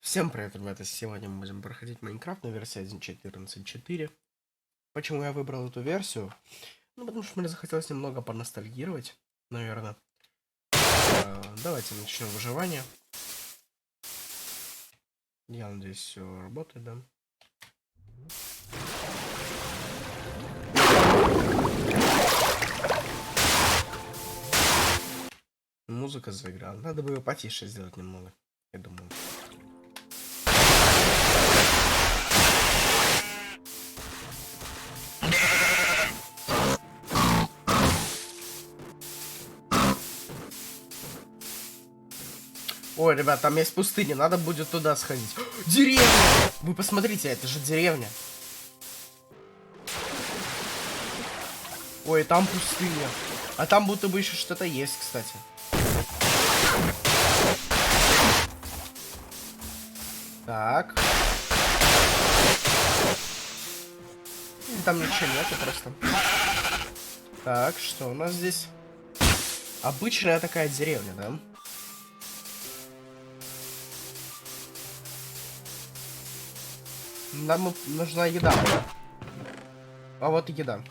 Всем привет, ребята! Сегодня мы будем проходить Майнкрафт на версии 1.14.4. Почему я выбрал эту версию? Ну, потому что мне захотелось немного поностальгировать, наверное. Давайте начнем выживание. Я надеюсь, все работает, да? Музыка заиграла. Надо бы ее потише сделать немного, я думаю. Ой, ребят, там есть пустыня, надо будет туда сходить. Деревня! Вы посмотрите, это же деревня. Ой, там пустыня. А там будто бы еще что-то есть, кстати. Так. Там ничего нету просто. Так, что у нас здесь? Обычная такая деревня, да? Нам нужна еда. А вот и еда.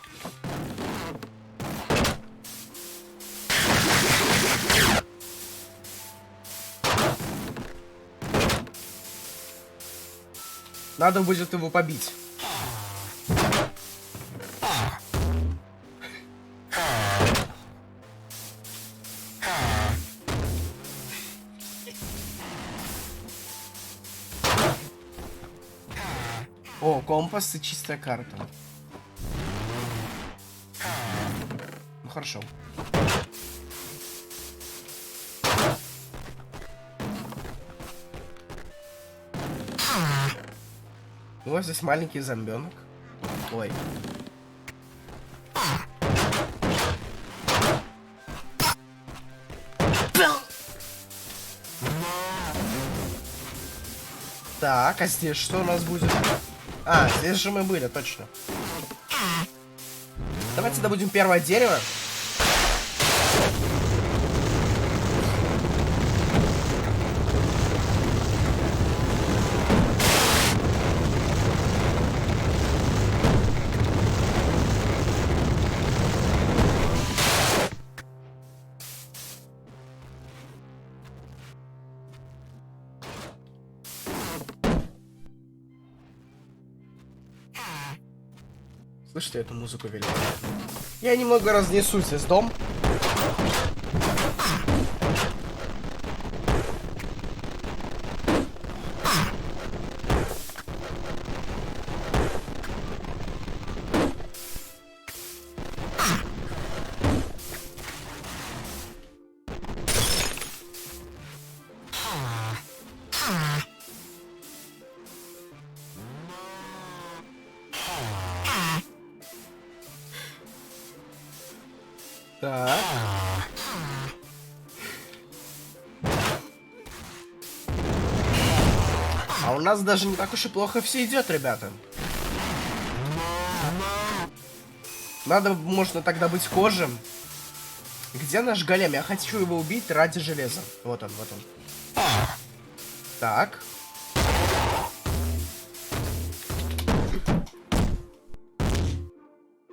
Надо будет его побить. О, компас и чистая карта. Ну хорошо. У вас здесь маленький зомбенок. Ой. Так, а здесь что у нас будет? А, здесь же мы были, точно. Давайте добудем первое дерево. Слышите эту музыку великолепную? Я немного разнесу здесь дом. Так. А у нас даже не так уж и плохо все идет, ребята. Надо, можно тогда быть кожем. Где наш голем? Я хочу его убить ради железа. Вот он, вот он. Так.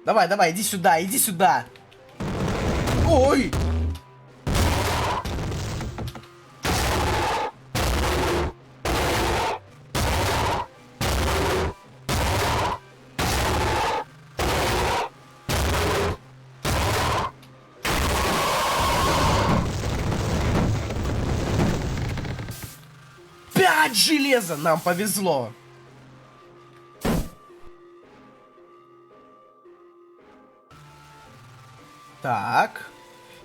Давай, давай, иди сюда, иди сюда. Ой! Пять железа! Нам повезло. Так.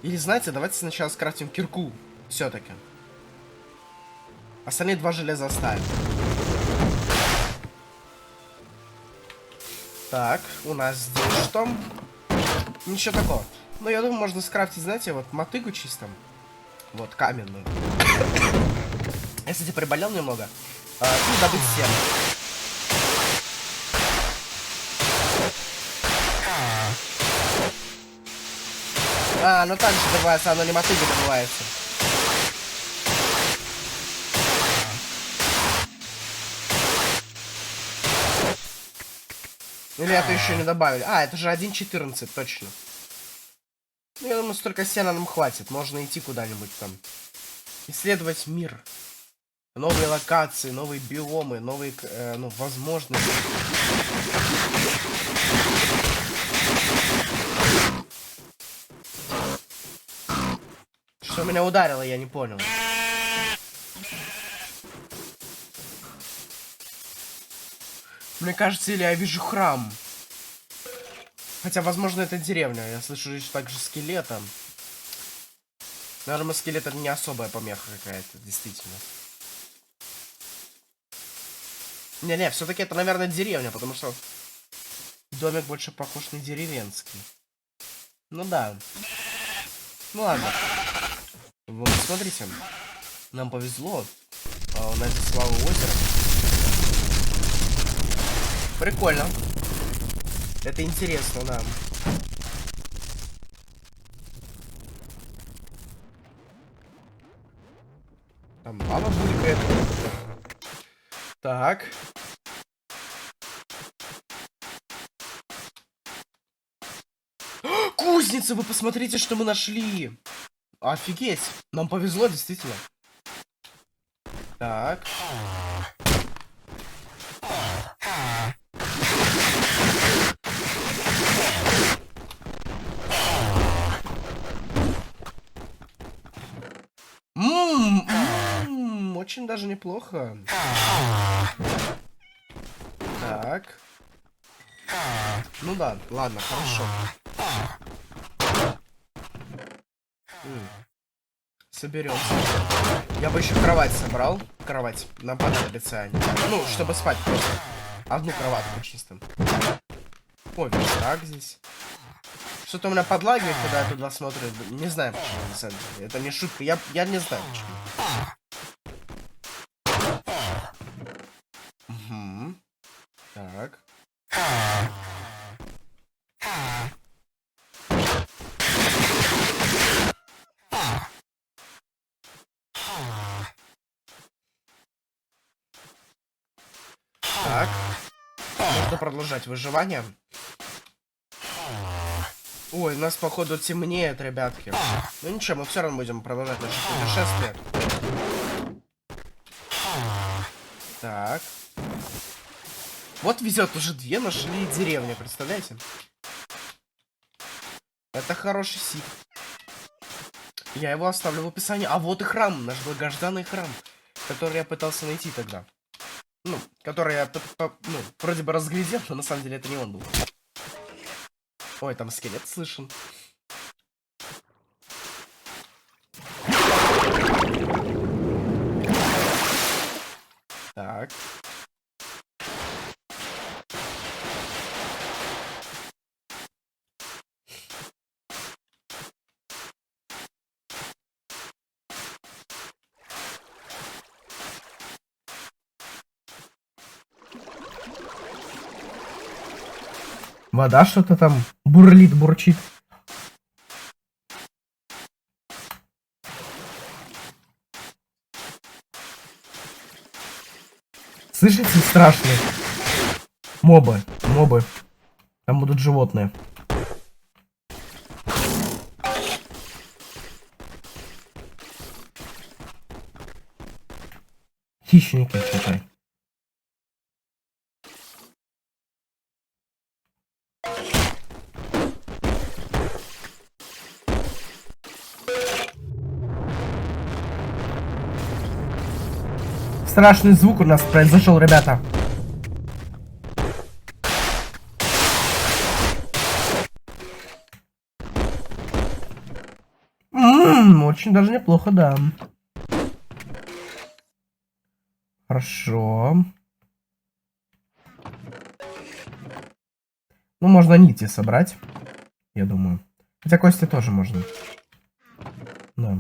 Или, знаете, давайте сначала скрафтим кирку. Все-таки. Остальные два железа оставим. Так, у нас здесь что? Ничего такого. Но я думаю, можно скрафтить, знаете, вот мотыгу чисто. Вот, каменную. Я, кстати, приболел немного. И добыть сено. А, ну так же добывается, оно не мотыга добывается. Или это еще не добавили? А, это же 1.14, точно. Ну, я думаю, столько сена нам хватит. Можно идти куда-нибудь там. Исследовать мир. Новые локации, новые биомы, новые, ну, возможности. Что меня ударило, я не понял. Мне кажется, или я вижу храм. Хотя, возможно, это деревня. Я слышу также скелета. Наверное, скелет это не особая помеха какая-то, действительно. Не-не, все-таки это, наверное, деревня, потому что домик больше похож на деревенский. Ну да. Ну ладно. Вот, смотрите. Нам повезло. У нас здесь лава озеро. Прикольно. Это интересно, да. Там лава булькает. Так. Кузница, вы посмотрите, что мы нашли. Офигеть. Нам повезло, действительно. Так. Очень даже неплохо. Так. Ну да, ладно, хорошо. Соберемся. Я бы еще кровать собрал. Кровать. Нам понадобится. Ну, чтобы спать просто. Одну кроватку чисто. Ой, так здесь. Что-то у меня подлагивает, когда я туда смотрю. Не знаю почему, на самом деле. Это не шутка. Я не знаю почему. Угу. Так. Так. Нужно продолжать выживание. Ой, у нас, походу, темнеет, ребятки. Ну ничего, мы все равно будем продолжать наше путешествие. Так. Вот везет, уже две нашли деревни, представляете? Это хороший сик. Я его оставлю в описании. А вот и храм, наш долгожданный храм, который я пытался найти тогда. Ну, который я, ну, вроде бы разглядел, но на самом деле это не он был. Ой, там скелет слышен. Так. Вода что-то там бурлит, бурчит. Слышите, страшные мобы, Там будут животные. Хищники, считай. Страшный звук у нас произошел, ребята. Очень даже неплохо, да. Хорошо. Ну, можно нити собрать, я думаю. Хотя кости тоже можно. Да.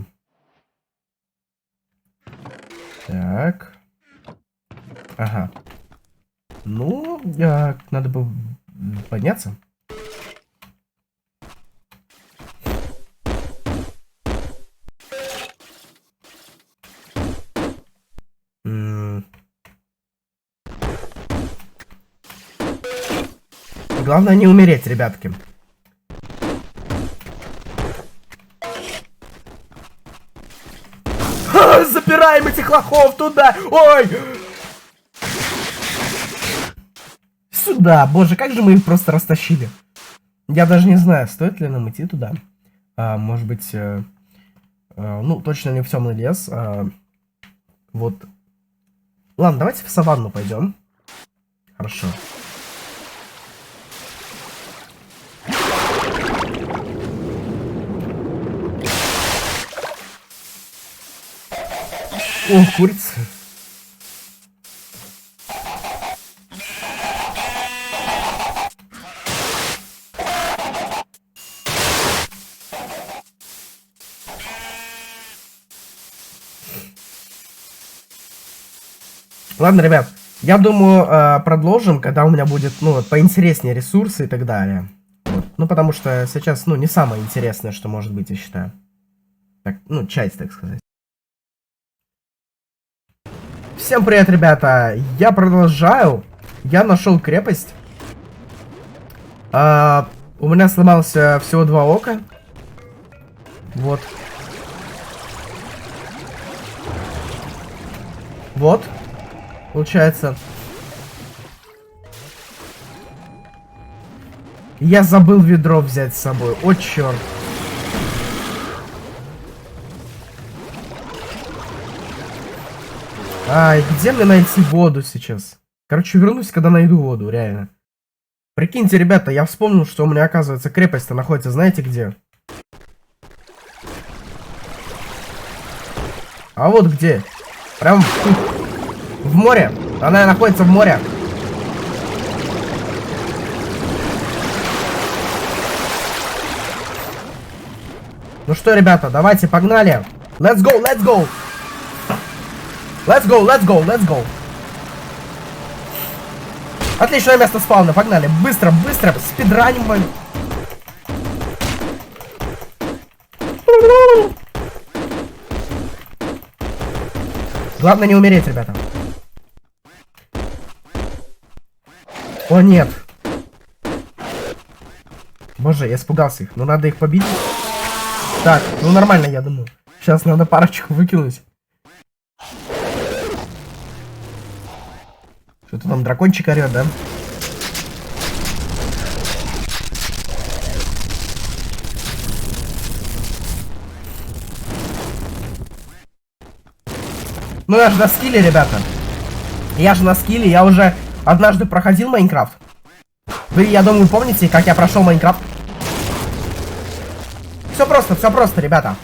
Так. Ага. Ну, надо бы подняться. Главное не умереть, ребятки. Ха, запираем этих лохов туда! Ой! Сюда! Боже, как же мы их просто растащили. Я даже не знаю, стоит ли нам идти туда. Может быть... ну, точно не в темный лес. Вот. Ладно, давайте в саванну пойдем. Хорошо. О, курица. Ладно, ребят, я думаю, продолжим, когда у меня будет, ну, вот, поинтереснее ресурсы и так далее. Вот. Ну, потому что сейчас, ну, не самое интересное, что может быть, я считаю. Так, ну, часть, так сказать. Всем привет, ребята! Я продолжаю. Я нашел крепость. У меня сломалось всего 2 ока. Вот. Вот. Получается. Я забыл ведро взять с собой. О, черт. Ай, где мне найти воду сейчас? Короче, вернусь, когда найду воду, реально. Прикиньте, ребята, я вспомнил, что у меня, оказывается, крепость-то находится, знаете где? А вот где? Прям тут. В море. Она находится в море. Ну что, ребята, давайте, погнали. Let's go, let's go. Let's go, let's go, let's go. Отличное место спауна, погнали. Быстро, быстро, спидраним. Главное не умереть, ребята. О, нет. Боже, я испугался их. Ну, надо их побить. Так, ну нормально, я думаю. Сейчас надо парочку выкинуть. Что-то там дракончик орёт, да? Ну, я же на скилле, ребята. Я же на скилле, я уже однажды проходил Майнкрафт. Вы, я думаю, помните, как я прошел Майнкрафт? Все просто, ребята.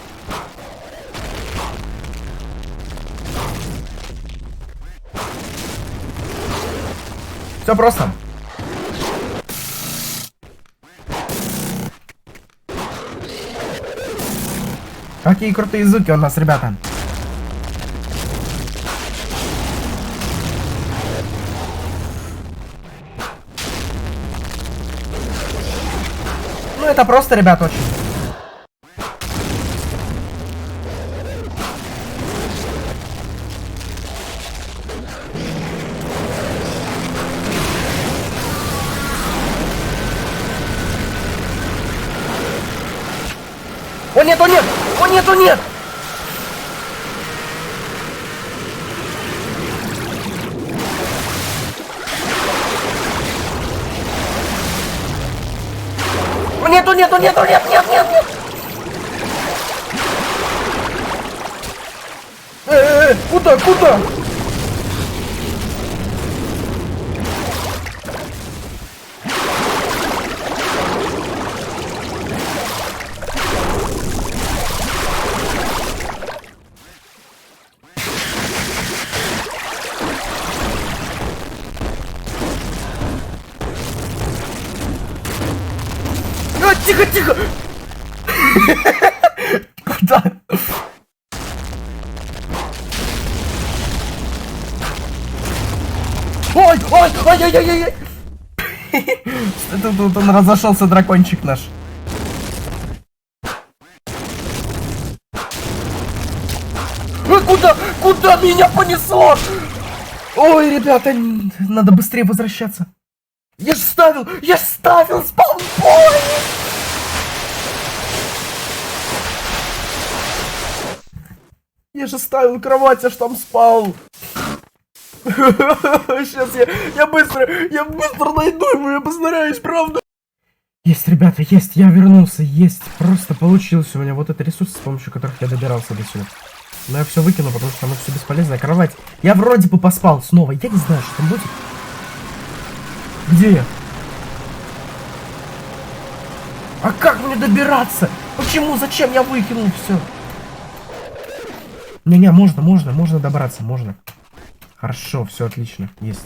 Все просто. Какие крутые звуки у нас, ребята. Ну, это просто, ребят, очень. О нет, о нет! О нет, о нет! О нет, о нет, о нет, о нет, нет, нет, нет! Куда, куда? Тихо, тихо! Куда? Ой, ой, ой, ой, ой, ой! Тут он разошелся, дракончик наш. Куда? Куда меня понесло? Ой, ребята, надо быстрее возвращаться. Я же Я ставил спаунпоинт! Я же ставил кровать, аж там спал. Сейчас я быстро найду его, я постараюсь, правда. Есть, ребята, есть, я вернулся, есть. Просто получилось у меня вот этот ресурс, с помощью которых я добирался до сюда. Но я все выкину, потому что там все бесполезная кровать. Я вроде бы поспал снова, я не знаю, что там будет. Где я? А как мне добираться? Почему? Зачем я выкинул все? Не, можно добраться, можно. Хорошо, все отлично, есть.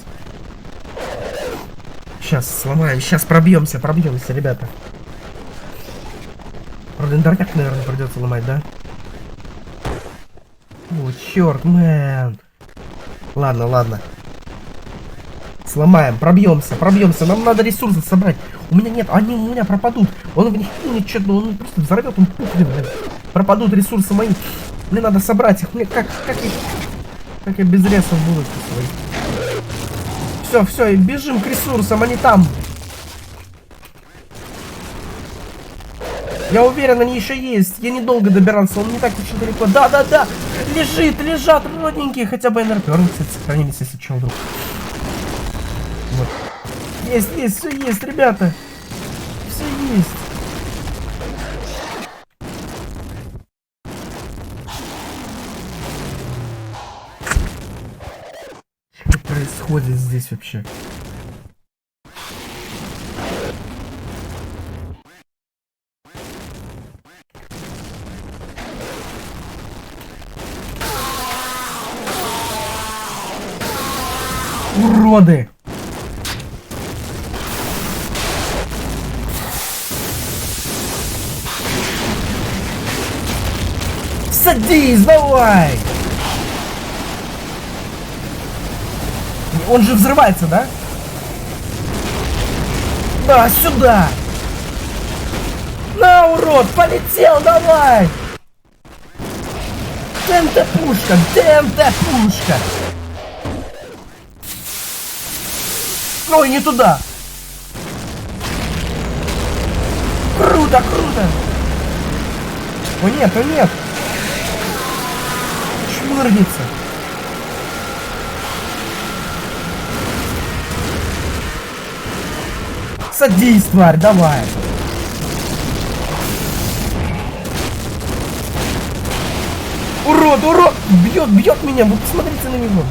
Сейчас сломаем, сейчас пробьемся, ребята. Правда, интернет, наверное, придется ломать, да? О, черт, мэн. Ладно. Сломаем, пробьемся. Нам надо ресурсы собрать. У меня нет, они у меня пропадут. Он в них кинет что-то, он просто взорвет, он пухнет, блин. Пропадут ресурсы мои. Мне надо собрать их. Мне как я без ресов буду свои. Все, и бежим к ресурсам, они там. Я уверен, они еще есть. Я недолго добирался, он не так уж и далеко. Да. Лежат родненькие. Хотя бы НРП, кстати, сохранились, если что, вдруг. Вот. Есть, все есть, ребята. Все есть. Что происходит здесь вообще? Уроды! Садись, давай! Он же взрывается, да? Да, сюда! На, урод, полетел, давай! ТНТ-пушка! Ой, не туда! Круто! О нет! Шмырнется! Садись, тварь, давай! Урод! Бьет меня, вы посмотрите на него!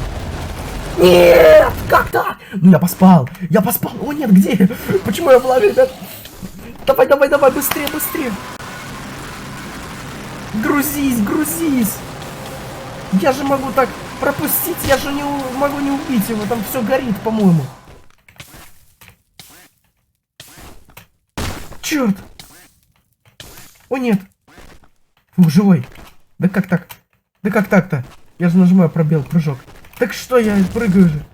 Нет! Как так? Ну я поспал! О нет, где? Почему я в лаве, ребят? Давай, быстрее! Грузись! Я же могу так пропустить, я же могу не убить его, там все горит, по-моему. Черт! О нет! Фух, живой! Да как так-то? Я же нажимаю пробел, прыжок. Так что я прыгаю же?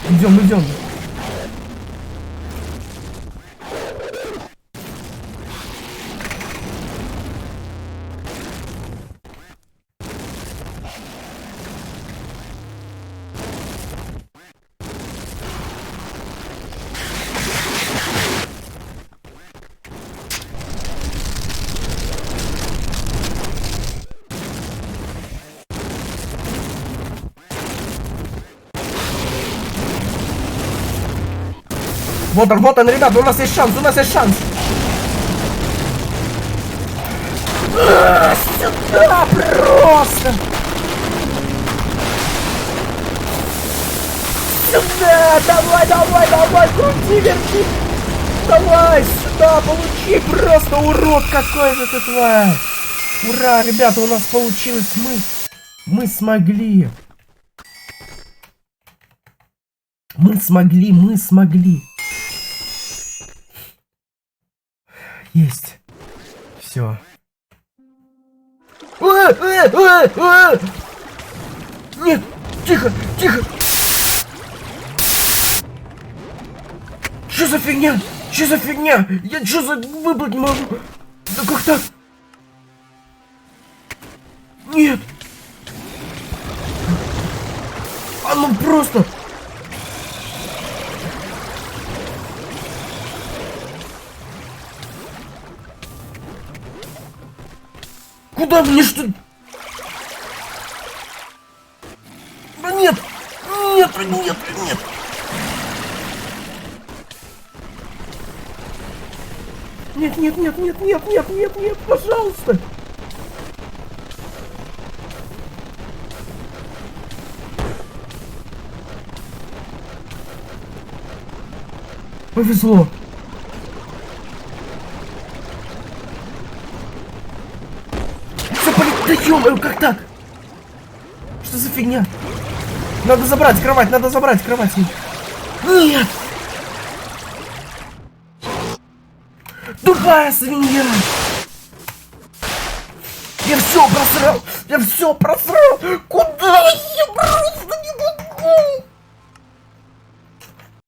Идем. Вот он, ребята, у нас есть шанс! Сюда просто! Сюда! Давай! Крути, верти! Давай, сюда, получи! Просто урод какой же ты, тварь! Ура, ребята, у нас получилось! Мы смогли! Мы смогли! Есть. Все. Нет, тихо. Что за фигня? Что за фигня? Я что за выбрать не могу? Да как так? Нет! А ну просто! Куда мне что? Да нет! Нет, нет, нет! Нет, нет, нет, нет, нет, нет, нет, нет, пожалуйста! Повезло! Все да ё-моё, как так? Что за фигня? Надо забрать кровать, надо забрать кровать. Нет! Тупая свинья! Я все просрал! Я все просрал! Куда?